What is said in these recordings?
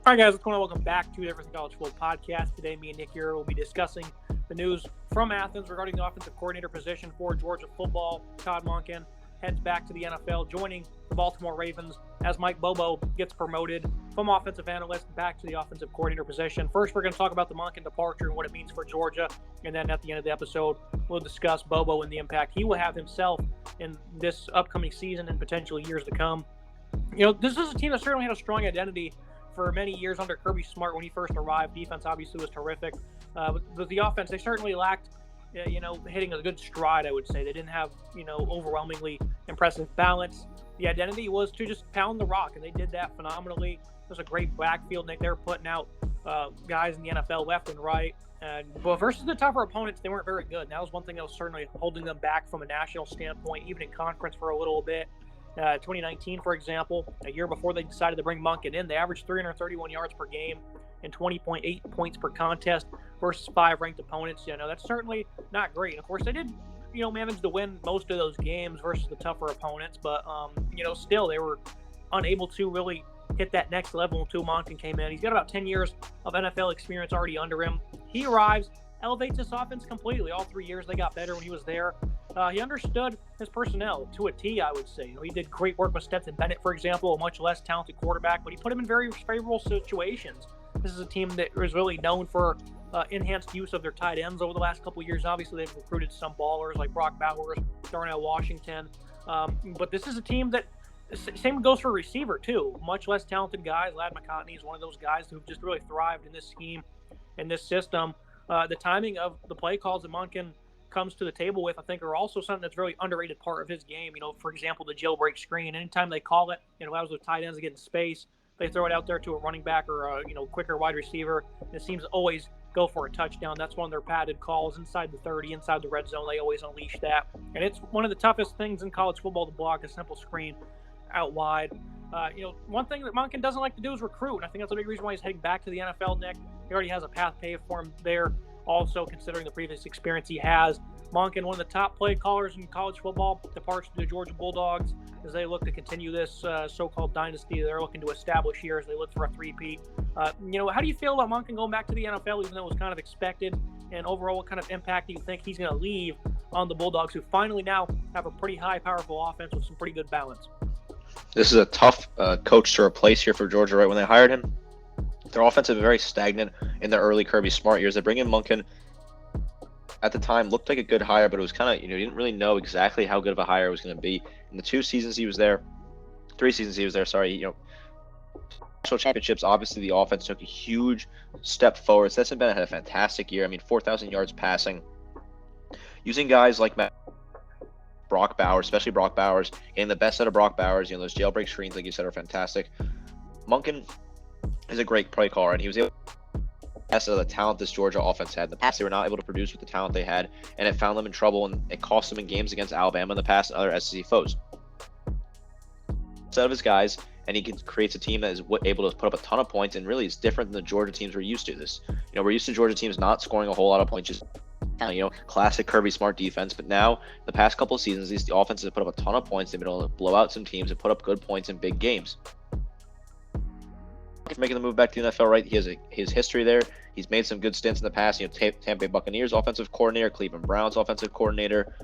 All right, guys, what's going on? Welcome back to the Everything College Football Podcast. Today, me and Nick here will be discussing the news from Athens regarding the offensive coordinator position for Georgia football. Todd Monken heads back to the NFL, joining the Baltimore Ravens as Mike Bobo gets promoted from offensive analyst back to the offensive coordinator position. First, we're going to talk about the Monken departure and what it means for Georgia. And then at the end of the episode, we'll discuss Bobo and the impact he will have himself in this upcoming season and potentially years to come. You know, this is a team that certainly had a strong identity for many years under Kirby Smart when he first arrived. Defense obviously was terrific. But the offense, they certainly lacked, hitting a good stride, I would say. They didn't have, overwhelmingly impressive balance. The identity was to just pound the rock, and they did that phenomenally. It was a great backfield. They were putting out guys in the NFL left and right. But versus the tougher opponents, they weren't very good. And that was one thing that was certainly holding them back from a national standpoint, even in conference for a little bit. 2019, for example, a year before they decided to bring Monken in, they averaged 331 yards per game and 20.8 points per contest versus 5 ranked opponents. That's certainly not great. Of course, they did, manage to win most of those games versus the tougher opponents, but, still they were unable to really hit that next level until Monken came in. He's got about 10 years of NFL experience already under him. He arrives, elevates this offense completely. All 3 years they got better when he was there. He understood his personnel to a T, I would say. He did great work with Stetson Bennett, for example, a much less talented quarterback, but he put him in very favorable situations. This is a team that is really known for enhanced use of their tight ends over the last couple of years. Obviously, they've recruited some ballers like Brock Bowers, Darnell Washington. But this is a team that, same goes for receiver, too. Much less talented guys. Ladd McConkey is one of those guys who've just really thrived in this scheme, in this system. The timing of the play calls that Monken comes to the table with, I think, are also something that's really underrated part of his game. For example, the jailbreak screen. Anytime they call it, allows the tight ends to get in space, they throw it out there to a running back or a quicker wide receiver. It seems to always go for a touchdown. That's one of their padded calls inside the 30, inside the red zone. They always unleash that, and it's one of the toughest things in college football to block a simple screen out wide. One thing that Monken doesn't like to do is recruit, and I think that's a big reason why he's heading back to the NFL, Nick. He already has a path paved for him there. Also, considering the previous experience he has, Monken, one of the top play callers in college football, departs to the Georgia Bulldogs as they look to continue this so-called dynasty they're looking to establish here as they look for a three-peat. How do you feel about Monken going back to the NFL, even though it was kind of expected? And overall, what kind of impact do you think he's going to leave on the Bulldogs, who finally now have a pretty high, powerful offense with some pretty good balance? This is a tough coach to replace here for Georgia. Right when they hired him, their offense was very stagnant in the early Kirby Smart years. They bring in Monken. At the time, looked like a good hire, but it was kind of, you didn't really know exactly how good of a hire it was going to be. In the 3 seasons he was there, national championships, obviously the offense took a huge step forward. Stetson Bennett had a fantastic year. 4,000 yards passing. Using guys like Brock Bowers, especially Brock Bowers, getting the best out of Brock Bowers. Those jailbreak screens, like you said, are fantastic. Monken is a great play caller, and he was able of the talent this Georgia offense had. In the past, they were not able to produce with the talent they had, and it found them in trouble, and it cost them in games against Alabama in the past and other SEC foes. Instead of his guys, and he creates a team that is able to put up a ton of points, and really is different than the Georgia teams we're used to. We're used to Georgia teams not scoring a whole lot of points, just classic Kirby Smart defense. But now, the past couple of seasons, the offenses have put up a ton of points. They've been able to blow out some teams and put up good points in big games. Making the move back to the NFL, right? He has his history there. He's made some good stints in the past. Tampa Bay Buccaneers offensive coordinator, Cleveland Browns offensive coordinator.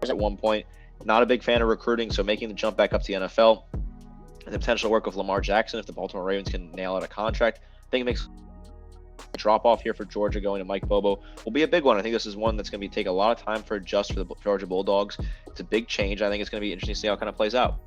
At one point, not a big fan of recruiting, so making the jump back up to the NFL, and the potential work of Lamar Jackson if the Baltimore Ravens can nail out a contract, I think it makes a drop off here for Georgia going to Mike Bobo will be a big one. I think this is one that's going to take a lot of time for the Georgia Bulldogs. It's a big change. I think it's going to be interesting to see how it kind of plays out.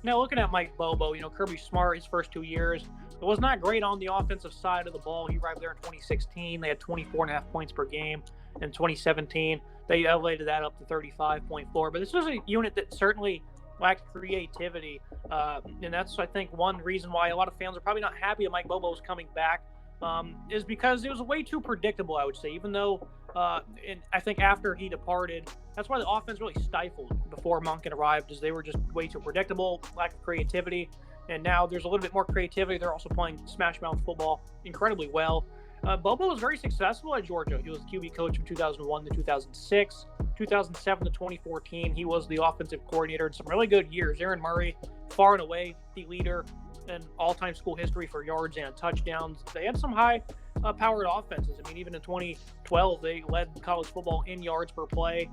Now, looking at Mike Bobo, Kirby Smart, his first 2 years, it was not great on the offensive side of the ball. He arrived there in 2016. They had 24.5 points per game. In 2017, they elevated that up to 35.4. But this was a unit that certainly lacked creativity. And that's, I think, one reason why a lot of fans are probably not happy that Mike Bobo was coming back, is because it was way too predictable, I would say, even though and I think after he departed, that's why the offense really stifled before Monken arrived, is they were just way too predictable, lack of creativity. And now there's a little bit more creativity. They're also playing smash mouth football incredibly well. Bobo was very successful at Georgia. He was QB coach from 2001 to 2006. 2007 to 2014, he was the offensive coordinator in some really good years. Aaron Murray, far and away the leader in all-time school history for yards and touchdowns. They had some high-powered offenses. I mean, even in 2012, they led college football in yards per play.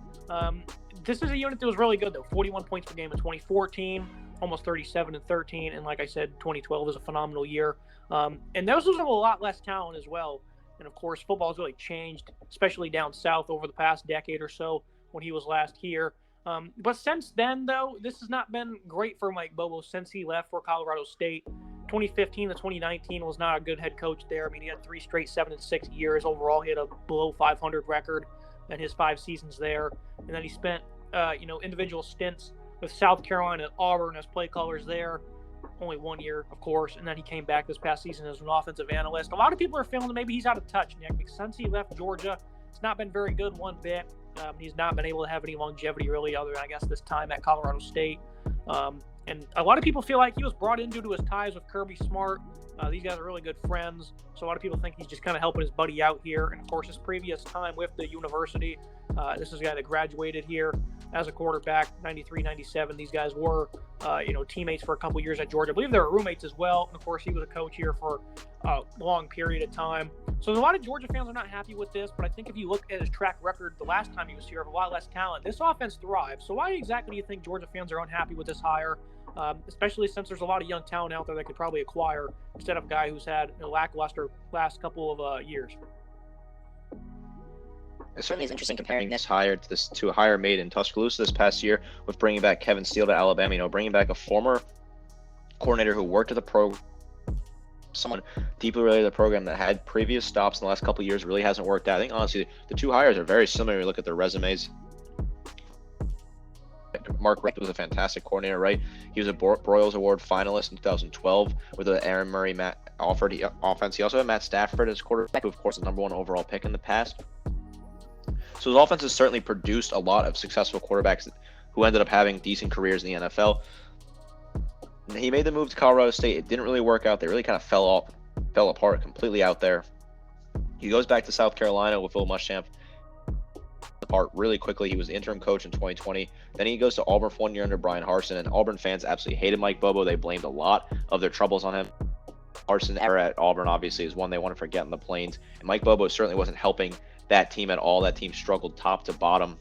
This is a unit that was really good, though. 41 points per game in 2014, almost 37 and 13. And like I said, 2012 was a phenomenal year. And those was a lot less talent as well. And, of course, football has really changed, especially down south over the past decade or so when he was last here. But since then, though, this has not been great for Mike Bobo since he left for Colorado State. 2015 to 2019 was not a good head coach there. I mean, he had 3 straight 7-6 years. Overall, he had a below 500 record in his 5 seasons there. And then he spent, individual stints with South Carolina and Auburn as play callers there. Only 1 year, of course, and then he came back this past season as an offensive analyst. A lot of people are feeling that maybe he's out of touch, Nick, because since he left Georgia, it's not been very good one bit. He's not been able to have any longevity, really, other than, I guess, this time at Colorado State. And a lot of people feel like he was brought in due to his ties with Kirby Smart. These guys are really good friends, so a lot of people think he's just kind of helping his buddy out here. And, of course, his previous time with the university, this is a guy that graduated here as a quarterback, 93, 97. These guys were, teammates for a couple years at Georgia. I believe they were roommates as well. And, of course, he was a coach here for a long period of time. So a lot of Georgia fans are not happy with this, but I think if you look at his track record the last time he was here of a lot less talent, this offense thrives. So why exactly do you think Georgia fans are unhappy with this hire, especially since there's a lot of young talent out there they could probably acquire instead of a guy who's had a lackluster last couple of years? It certainly is interesting comparing this hire to a hire made in Tuscaloosa this past year with bringing back Kevin Steele to Alabama. Bringing back a former coordinator who worked at the program, someone deeply related to the program that had previous stops in the last couple of years, really hasn't worked out. I think, honestly, the two hires are very similar when you look at their resumes. Mark Richt was a fantastic coordinator, right? He was a Broyles Award finalist in 2012 with the Aaron Murray offense. He also had Matt Stafford as quarterback, who, of course, was the #1 overall pick in the past. So his offense has certainly produced a lot of successful quarterbacks who ended up having decent careers in the NFL. And he made the move to Colorado State. It didn't really work out. They really kind of fell apart completely out there. He goes back to South Carolina with Will Muschamp. Apart really quickly. He was interim coach in 2020. Then he goes to Auburn for 1 year under Brian Harsin, and Auburn fans absolutely hated Mike Bobo. They blamed a lot of their troubles on him. Harsin era at Auburn obviously is one they want to forget in the Plains, and Mike Bobo certainly wasn't helping that team at all. That team struggled top to bottom.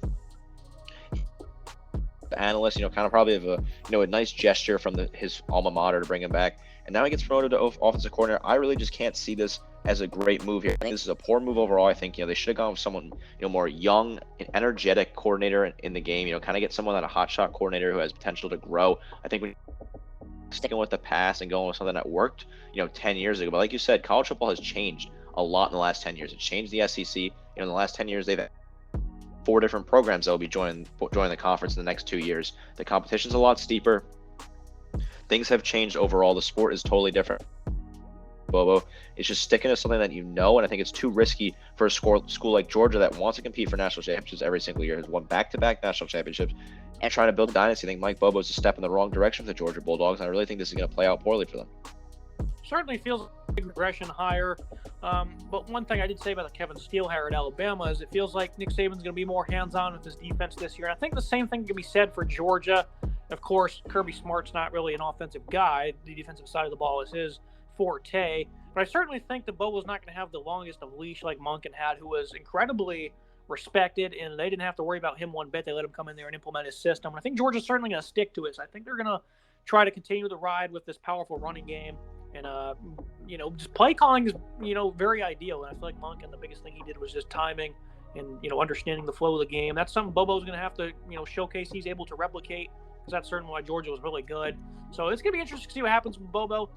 The analyst, kind of probably have a nice gesture from his alma mater to bring him back, and now he gets promoted to offensive coordinator. I really just can't see this as a great move here. I think this is a poor move overall. I think they should have gone with someone more young and energetic coordinator in the game. Kind of get someone that a hotshot coordinator who has potential to grow. I think we sticking with the past and going with something that worked 10 years ago. But like you said, college football has changed a lot in the last 10 years. It changed the SEC. In the last 10 years, they've had 4 different programs that will be joining the conference in the next 2 years. The competition's a lot steeper. Things have changed overall. The sport is totally different. Bobo is just sticking to something that and I think it's too risky for a school like Georgia that wants to compete for national championships every single year, has won back-to-back national championships, and trying to build a dynasty. I think Mike Bobo is a step in the wrong direction for the Georgia Bulldogs, and I really think this is going to play out poorly for them. Certainly feels like a big regression hire. But one thing I did say about the Kevin Steele hire at Alabama is it feels like Nick Saban's going to be more hands-on with his defense this year. And I think the same thing can be said for Georgia. Of course, Kirby Smart's not really an offensive guy. The defensive side of the ball is his forte. But I certainly think that Bobo's not going to have the longest of leash like Monken had, who was incredibly respected, and they didn't have to worry about him one bit. They let him come in there and implement his system. And I think Georgia's certainly going to stick to it. So I think they're going to try to continue the ride with this powerful running game. And, just play calling is, very ideal. And I feel like Monken, the biggest thing he did was just timing and, understanding the flow of the game. That's something Bobo's going to have to, showcase he's able to replicate, because that's certainly why Georgia was really good. So it's going to be interesting to see what happens with Bobo.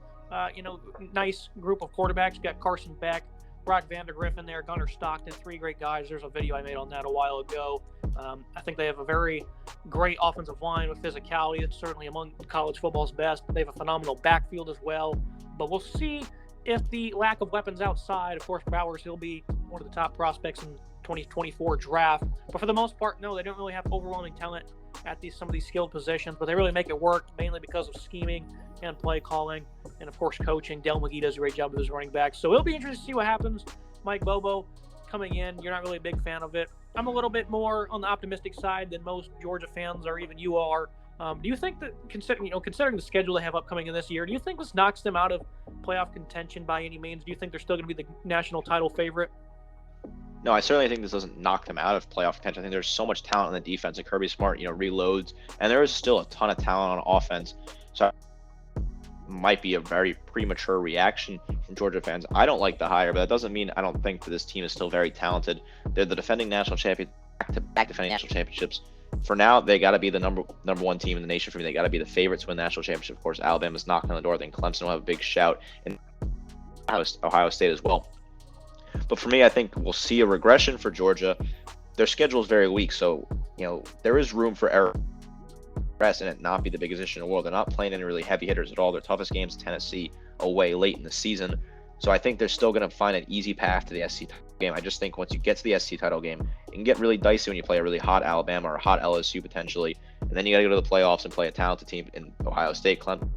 Nice group of quarterbacks. You got Carson Beck, Brock Vandegrift there, Gunnar Stockton, 3 great guys. There's a video I made on that a while ago. I think they have a very great offensive line with physicality. It's certainly among college football's best. They have a phenomenal backfield as well. But we'll see if the lack of weapons outside, of course, Bowers, he'll be one of the top prospects in 2024 draft. But for the most part, no, they don't really have overwhelming talent at some of these skilled positions, but they really make it work mainly because of scheming and play calling and, of course, coaching. Del McGee does a great job with his running backs. So it'll be interesting to see what happens. Mike Bobo coming in, you're not really a big fan of it. I'm a little bit more on the optimistic side than most Georgia fans, or even you are. Do you think that considering the schedule they have upcoming in this year, do you think this knocks them out of playoff contention by any means? Do you think they're still going to be the national title favorite? No, I certainly think this doesn't knock them out of playoff contention. I think there's so much talent on the defense, and Kirby Smart, reloads, and there is still a ton of talent on offense. So might be a very premature reaction from Georgia fans. I don't like the hire, but that doesn't mean I don't think that this team is still very talented. They're the defending national champion, back-to-back defending national championships. For now, they got to be the number one team in the nation for me. They got to be the favorites to win the national championship. Of course, Alabama's knocking on the door. I think Clemson will have a big shout, and Ohio State as well. But for me, I think we'll see a regression for Georgia. Their schedule is very weak, so there is room for error and it not be the biggest issue in the world. They're not playing any really heavy hitters at all. Their toughest game's Tennessee away late in the season. So I think they're still going to find an easy path to the SC title game. I just think once you get to the SC title game, it can get really dicey when you play a really hot Alabama or a hot LSU potentially. And then you got to go to the playoffs and play a talented team in Ohio State, Clemson.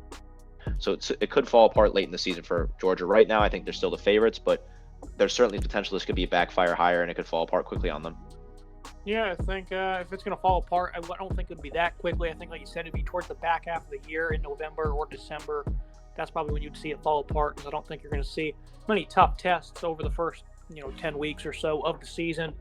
So it could fall apart late in the season for Georgia. Right now, I think they're still the favorites, but there's certainly potential this could be a backfire higher and it could fall apart quickly on them. Yeah, I think if it's going to fall apart, I don't think it would be that quickly. I think, like you said, it'd be towards the back half of the year in November or December. That's probably when you'd see it fall apart, because I don't think you're going to see many tough tests over the first 10 weeks or so of the season.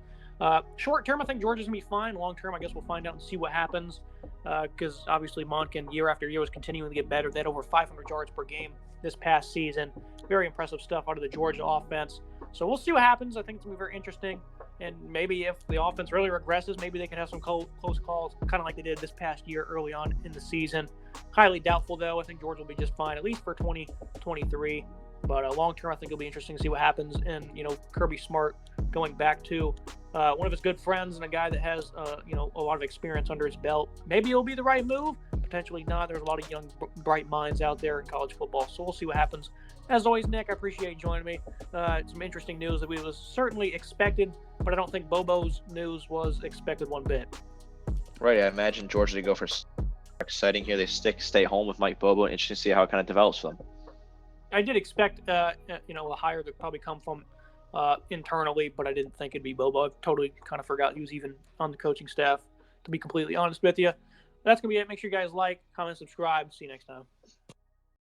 Short term, I think Georgia's going to be fine. Long term, I guess we'll find out and see what happens, because obviously Monken, year after year, was continuing to get better. They had over 500 yards per game this past season. Very impressive stuff out of the Georgia offense. So we'll see what happens. I think it's going to be very interesting. And maybe if the offense really regresses, maybe they can have some close calls, kind of like they did this past year early on in the season. Highly doubtful, though. I think Georgia will be just fine, at least for 2023. But long term, I think it'll be interesting to see what happens. And, Kirby Smart going back to one of his good friends and a guy that has, a lot of experience under his belt. Maybe it'll be the right move. Potentially not. There's a lot of young, bright minds out there in college football. So we'll see what happens. As always, Nick, I appreciate you joining me. Some interesting news that we was certainly expected, but I don't think Bobo's news was expected one bit. Right, I imagine Georgia to go for exciting here. They stay home with Mike Bobo. Interesting to see how it kind of develops for them. I did expect, a hire that probably come from internally, but I didn't think it'd be Bobo. I totally kind of forgot he was even on the coaching staff, to be completely honest with you. That's going to be it. Make sure you guys like, comment, subscribe. See you next time.